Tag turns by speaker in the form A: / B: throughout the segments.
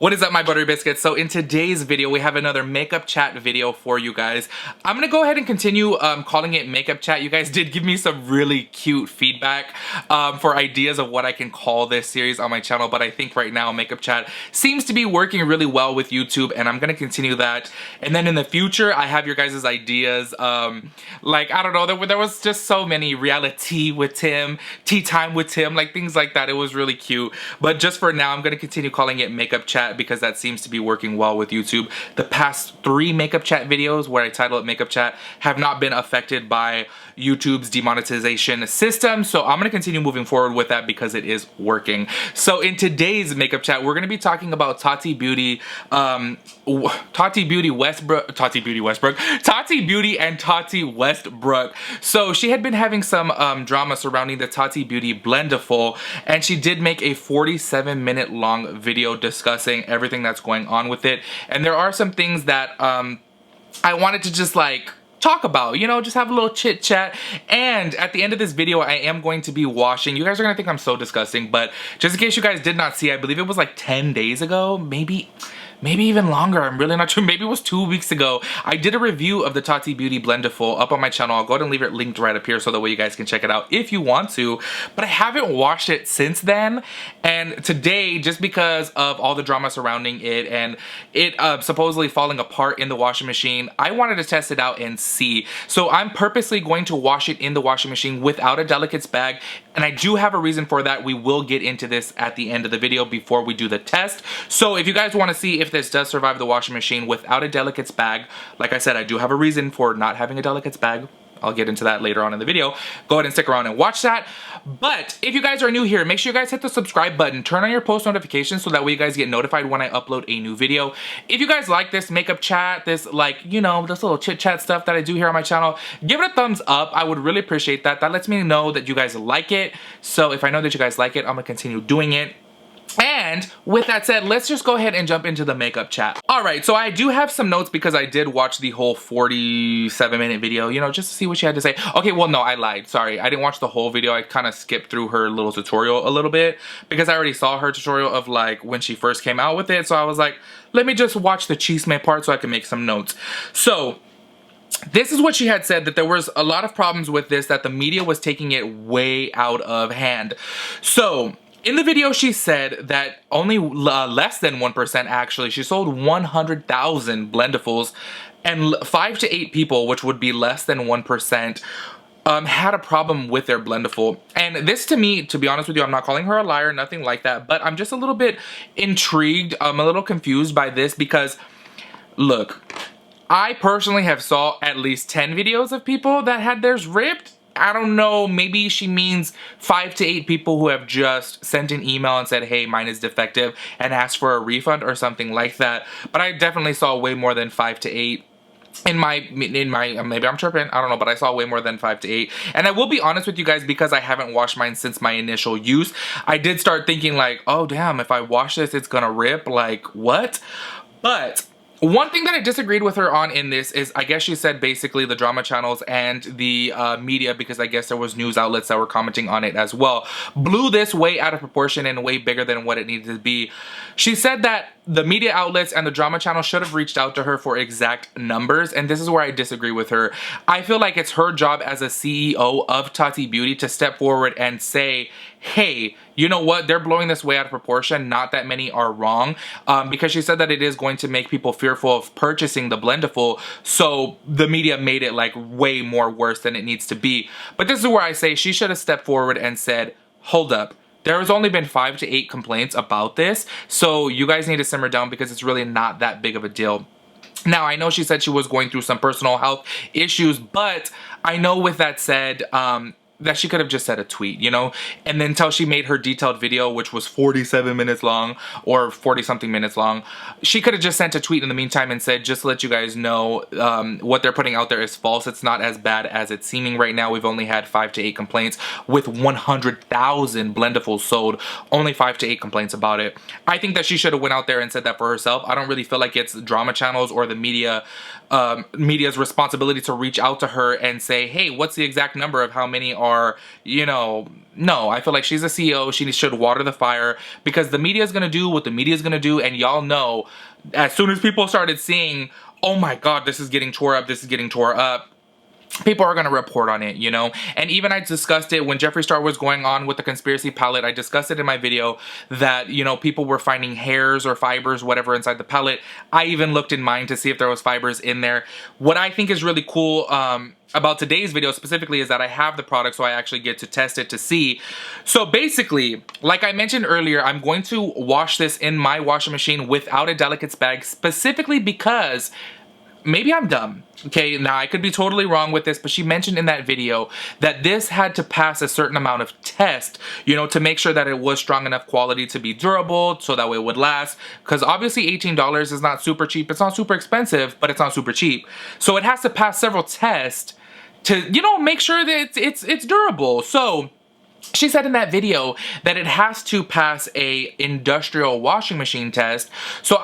A: What is up, my buttery biscuits? So in today's video, we have another makeup chat video for you guys. I'm gonna go ahead and continue calling it makeup chat. You guys did give me some really cute feedback for ideas of what I can call this series on my channel, but I think right now makeup chat seems to be working really well with YouTube, and I'm gonna continue that. And then in the future, I have your guys' ideas. Like, I don't know, there was just so many reality with Tim, tea time with Tim, like things like that. It was really cute. But just for now, I'm gonna continue calling it makeup chat because that seems to be working well with YouTube. The past 3 makeup chat videos where I title it makeup chat have not been affected by YouTube's demonetization system, so I'm gonna continue moving forward with that because it is working. So in today's makeup chat, we're gonna be talking about Tati Beauty and Tati Westbrook. So she had been having some drama surrounding the Tati Beauty Blendiful, and she did make a 47-minute long video discussing everything that's going on with it. And there are some things that I wanted to just like talk about, you know, just have a little chit chat. And at the end of this video, I am going to be washing. You guys are gonna think I'm so disgusting, but just in case you guys did not see, I believe it was like 10 days ago, maybe even longer, I'm really not sure, maybe it was 2 weeks ago, I did a review of the Tati Beauty Blendiful up on my channel. I'll go ahead and leave it linked right up here so that way you guys can check it out if you want to, but I haven't washed it since then. And today, just because of all the drama surrounding it and it supposedly falling apart in the washing machine, I wanted to test it out and see. So I'm purposely going to wash it in the washing machine without a delicates bag, and I do have a reason for that. We will get into this at the end of the video before we do the test. So if you guys want to see if this does survive the washing machine without a delicates bag, like I said, I do have a reason for not having a delicates bag. I'll get into that later on in the video. Go ahead and stick around and watch that. But if you guys are new here, make sure you guys hit the subscribe button, turn on your post notifications so that way you guys get notified when I upload a new video. If you guys like this makeup chat, this, like, you know, this little chit chat stuff that I do here on my channel, give it a thumbs up. I would really appreciate that. That lets me know that you guys like it. So if I know that you guys like it, I'm gonna continue doing it. And with that said, let's just go ahead and jump into the makeup chat. Alright, so I do have some notes because I did watch the whole 47-minute video, you know, just to see what she had to say. Okay, well, no, I lied. Sorry, I didn't watch the whole video. I kind of skipped through her little tutorial a little bit because I already saw her tutorial of like when she first came out with it. So I was like, let me just watch the chisme part so I can make some notes. So this is what she had said, that there was a lot of problems with this, that the media was taking it way out of hand. So in the video, she said that only less than 1% actually, she sold 100,000 Blendifuls, and 5 to 8 people, which would be less than 1%, had a problem with their Blendiful. And this, to me, to be honest with you, I'm not calling her a liar, nothing like that, but I'm just a little bit intrigued, I'm a little confused by this because, look, I personally have saw at least 10 videos of people that had theirs ripped. I don't know, maybe she means 5 to 8 people who have just sent an email and said, hey, mine is defective, and asked for a refund or something like that. But I definitely saw way more than 5 to 8. In my maybe I'm tripping, I don't know, but I saw way more than 5 to 8. And I will be honest with you guys, because I haven't washed mine since my initial use, I did start thinking like, oh damn, if I wash this, it's gonna rip, like what? But one thing that I disagreed with her on in this is, I guess she said basically the drama channels and the media, because I guess there was news outlets that were commenting on it as well, blew this way out of proportion and way bigger than what it needed to be. She said that the media outlets and the drama channel should have reached out to her for exact numbers, and this is where I disagree with her. I feel like it's her job as a CEO of Tati Beauty to step forward and say, hey, you know what, they're blowing this way out of proportion, not that many are wrong, because she said that it is going to make people fearful of purchasing the Blendiful, so the media made it like way more worse than it needs to be. But this is where I say she should have stepped forward and said, hold up, there has only been 5 to 8 complaints about this, so you guys need to simmer down because it's really not that big of a deal. Now, I know she said she was going through some personal health issues, but I know with that said, that she could have just said a tweet, you know, and then until she made her detailed video, which was 47 minutes long or 40 something minutes long, she could have just sent a tweet in the meantime and said, just to let you guys know, what they're putting out there is false. It's not as bad as it's seeming right now. We've only had 5 to 8 complaints with 100,000 Blendifuls sold, only 5 to 8 complaints about it. I think that she should have went out there and said that for herself. I don't really feel like it's drama channels or the media's responsibility to reach out to her and say, hey, what's the exact number of how many are are, you know, no, I feel like she's a CEO. She should water the fire, because the media is going to do what the media is going to do. And y'all know, as soon as people started seeing, oh my God, this is getting tore up, this is getting tore up, people are going to report on it, you know? And even I discussed it when Jeffree Star was going on with the conspiracy palette. I discussed it in my video that, you know, people were finding hairs or fibers, whatever, inside the palette. I even looked in mine to see if there was fibers in there. What I think is really cool about today's video specifically is that I have the product, so I actually get to test it to see. So basically, like I mentioned earlier, I'm going to wash this in my washing machine without a delicates bag, specifically because maybe I'm dumb. Okay, now I could be totally wrong with this, but she mentioned in that video that this had to pass a certain amount of test, you know, to make sure that it was strong enough quality to be durable, so that way it would last. Because obviously $18 is not super cheap. It's not super expensive, but it's not super cheap. So it has to pass several tests to, you know, make sure that it's durable. So she said in that video that it has to pass a industrial washing machine test. So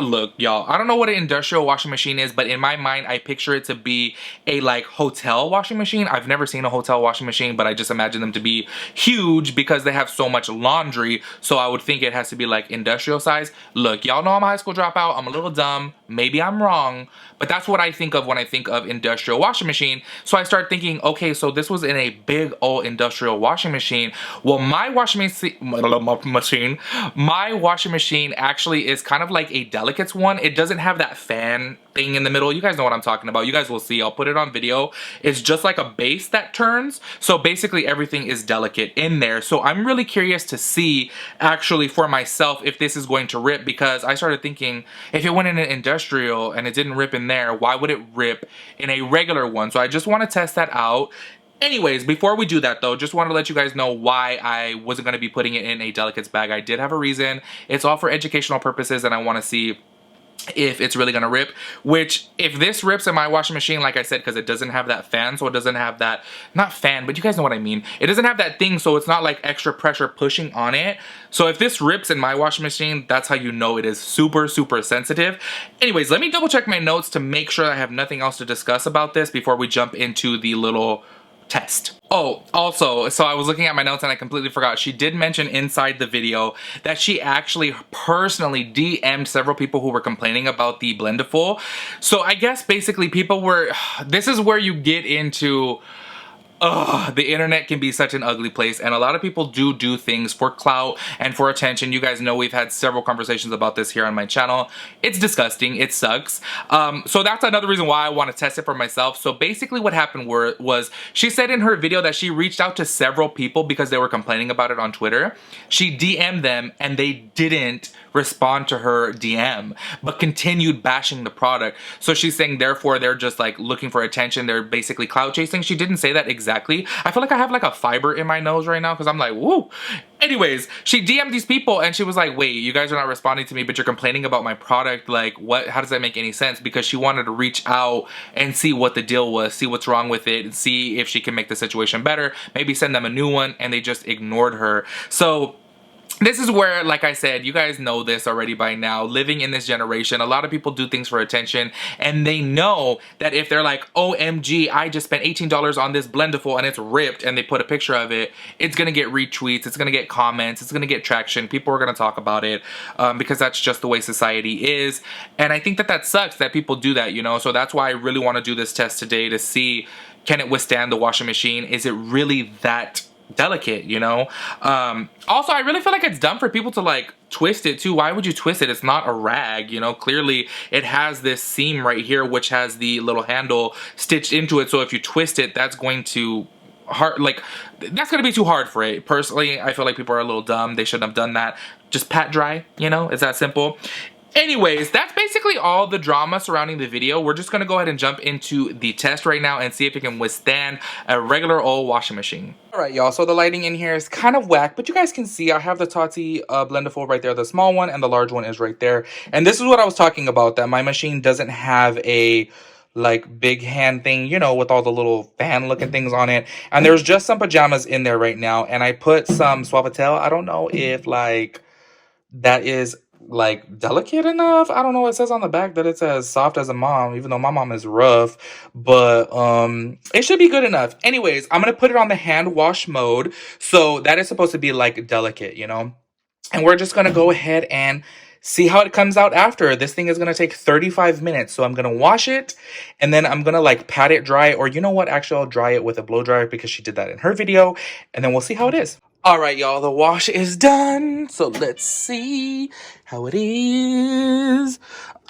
A: look, y'all, I don't know what an industrial washing machine is, but in my mind, I picture it to be a like hotel washing machine. I've never seen a hotel washing machine, but I just imagine them to be huge because they have so much laundry. So I would think it has to be like industrial size. Look, y'all know I'm a high school dropout. I'm a little dumb. Maybe I'm wrong, but that's what I think of when I think of industrial washing machine. So I start thinking, okay, so this was in a big old industrial washing machine. Well, my washing machine actually is kind of like a delicates one. It doesn't have that fan thing in the middle. You guys know what I'm talking about. You guys will see. I'll put it on video. It's just like a base that turns. So basically everything is delicate in there. So I'm really curious to see actually for myself if this is going to rip, because I started thinking if it went in an industrial and it didn't rip in there, why would it rip in a regular one? So I just want to test that out. Anyways, before we do that though, just want to let you guys know why I wasn't going to be putting it in a delicates bag. I did have a reason. It's all for educational purposes, and I want to see if it's really gonna rip. Which, if this rips in my washing machine, like I said, because it doesn't have that fan, so it doesn't have that, not fan, but you guys know what I mean. It doesn't have that thing, so it's not like extra pressure pushing on it. So if this rips in my washing machine, that's how you know it is super, super sensitive. Anyways, let me double check my notes to make sure I have nothing else to discuss about this before we jump into the little test. Oh, also, so I was looking at my notes and I completely forgot. She did mention inside the video that she actually personally DM'd several people who were complaining about the Blendiful. So I guess basically people were, this is where you get into, the internet can be such an ugly place, and a lot of people do things for clout and for attention. You guys know we've had several conversations about this here on my channel. It's disgusting. It sucks. So that's another reason why I want to test it for myself. So basically what happened was she said in her video that she reached out to several people because they were complaining about it on Twitter. She DM'd them and they didn't respond to her DM, but continued bashing the product. So she's saying therefore they're just like looking for attention. They're basically clout chasing. She didn't say that exactly. I feel like I have like a fiber in my nose right now because I'm like, woo. Anyways, she DM'd these people and she was like, wait, you guys are not responding to me, but you're complaining about my product. Like, what? How does that make any sense? Because she wanted to reach out and see what the deal was, see what's wrong with it, and see if she can make the situation better, maybe send them a new one, and they just ignored her. So this is where, like I said, you guys know this already by now, living in this generation, a lot of people do things for attention, and they know that if they're like, OMG, I just spent $18 on this Blendiful and it's ripped, and they put a picture of it, it's gonna get retweets, it's gonna get comments, it's gonna get traction, people are gonna talk about it, because that's just the way society is. And I think that that sucks that people do that, you know. So that's why I really want to do this test today to see, can it withstand the washing machine? Is it really that delicate, you know? Also, I really feel like it's dumb for people to like twist it too. Why would you twist it? It's not a rag, you know? Clearly it has this seam right here which has the little handle stitched into it, so if you twist it, that's going to that's gonna be too hard for it. Personally, I feel like people are a little dumb. They shouldn't have done that. Just pat dry, you know? It's that simple. Anyways, that's basically all the drama surrounding the video. We're just gonna go ahead and jump into the test right now and see if it can withstand a regular old washing machine. Alright, y'all, so the lighting in here is kind of whack, but you guys can see I have the Tati Blendiful right there, the small one, and the large one is right there. And this is what I was talking about, that my machine doesn't have a like big hand thing, you know, with all the little fan looking things on it. And there's just some pajamas in there right now, and I put some Suavitel. I don't know if like that is like delicate enough. I don't know. It says on the back that it's as soft as a mom, even though my mom is rough, but it should be good enough. Anyways, I'm gonna put it on the hand wash mode. So that is supposed to be like delicate, you know? And we're just gonna go ahead and see how it comes out after. This thing is gonna take 35 minutes. So I'm gonna wash it and then I'm gonna like pat it dry, or you know what? Actually, I'll dry it with a blow dryer because she did that in her video, and then we'll see how it is. All right, y'all, the wash is done. So let's see how it is.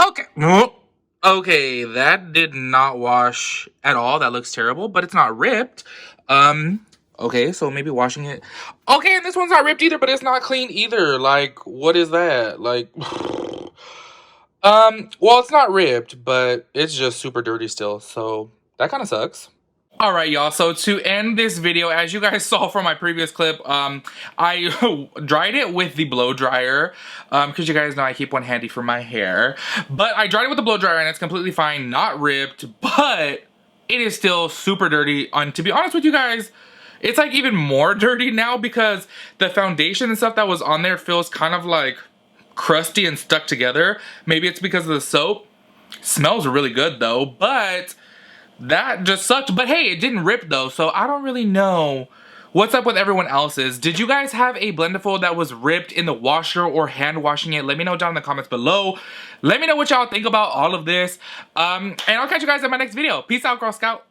A: Okay. Nope. Okay, that did not wash at all. That looks terrible, but it's not ripped. Okay, so maybe washing it. Okay, and this one's not ripped either, but it's not clean either. Like, what is that? Like, well, it's not ripped, but it's just super dirty still. So that kind of sucks. All right, y'all, so to end this video, as you guys saw from my previous clip, I dried it with the blow dryer, because you guys know I keep one handy for my hair, but I dried it with the blow dryer and it's completely fine, not ripped, but it is still super dirty. And to be honest with you guys, it's like even more dirty now because the foundation and stuff that was on there feels kind of like crusty and stuck together. Maybe it's because of the soap. Smells really good though, but that just sucked. But hey, it didn't rip though, so I don't really know what's up with everyone else's. Did you guys have a Blendiful that was ripped in the washer or hand washing it? Let me know down in the comments below. Let me know what y'all think about all of this. And I'll catch you guys in my next video. Peace out, Girl Scout.